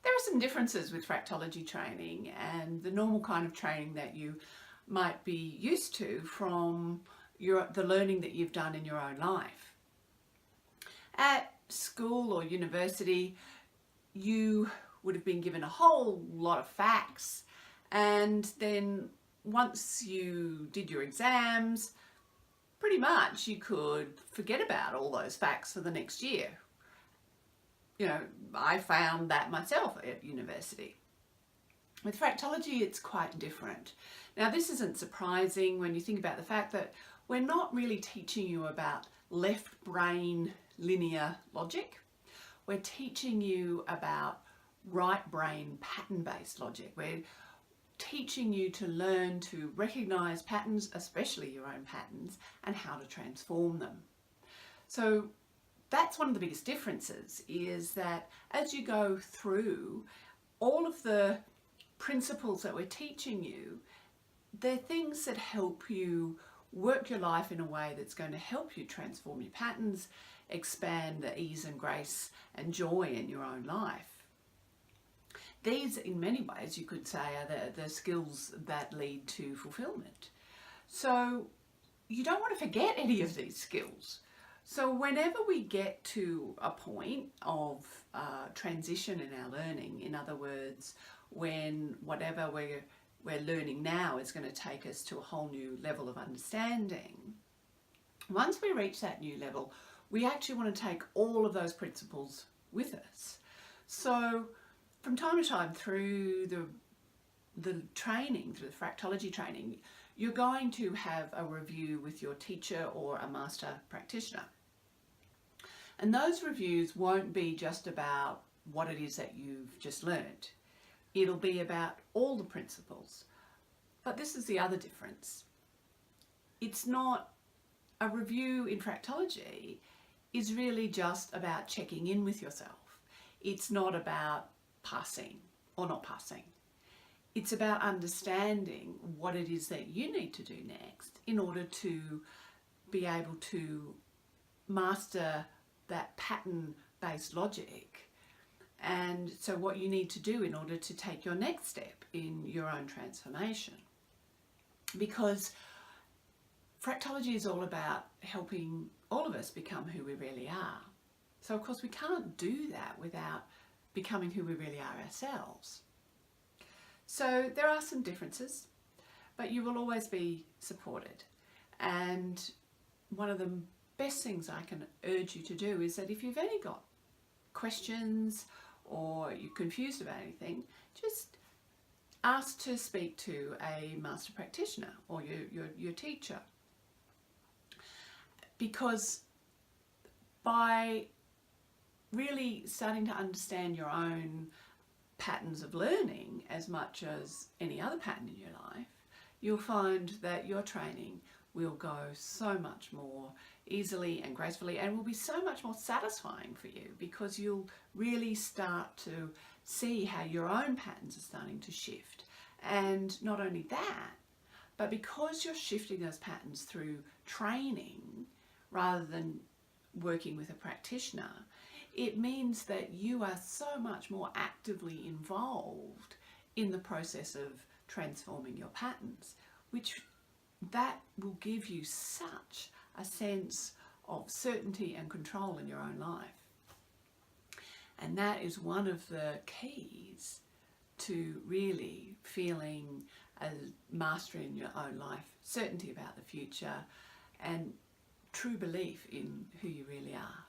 There are some differences with Fractology training and the normal kind of training that you might be used to from the learning that you've done in your own life. At school or university, you would have been given a whole lot of facts, and then once you did your exams, pretty much you could forget about all those facts for the next year. You know, I found that myself at university. With Fractology, it's quite different. Now, this isn't surprising when you think about the fact that we're not really teaching you about left brain linear logic. We're teaching you about right brain pattern-based logic. We're teaching you to learn to recognize patterns, especially your own patterns, and how to transform them. So that's one of the biggest differences, is that as you go through all of the principles that we're teaching you, they're things that help you work your life in a way that's going to help you transform your patterns, expand the ease and grace and joy in your own life. These, in many ways, you could say, are the skills that lead to fulfillment. So you don't want to forget any of these skills. So whenever we get to a point of transition in our learning, in other words, when whatever we're learning now is going to take us to a whole new level of understanding, once we reach that new level, we actually want to take all of those principles with us. So from time to time through the training, through the Fractology training, you're going to have a review with your teacher or a master practitioner. And those reviews won't be just about what it is that you've just learned. It'll be about all the principles. But this is the other difference. It's not a review in Fractology is really just about checking in with yourself. It's not about passing or not passing. It's about understanding what it is that you need to do next in order to be able to master that pattern-based logic. And so what you need to do in order to take your next step in your own transformation. Because Fractology is all about helping all of us become who we really are. So of course we can't do that without becoming who we really are ourselves. So there are some differences, but you will always be supported. And one of the best things I can urge you to do is that if you've any got questions or you're confused about anything, just ask to speak to a master practitioner or your teacher. Because by really starting to understand your own patterns of learning as much as any other pattern in your life, you'll find that your training will go so much more easily and gracefully, and will be so much more satisfying for you, because you'll really start to see how your own patterns are starting to shift. And not only that, but because you're shifting those patterns through training rather than working with a practitioner, it means that you are so much more actively involved in the process of transforming your patterns, which that will give you such a sense of certainty and control in your own life. And that is one of the keys to really feeling a mastery in your own life, certainty about the future, and true belief in who you really are.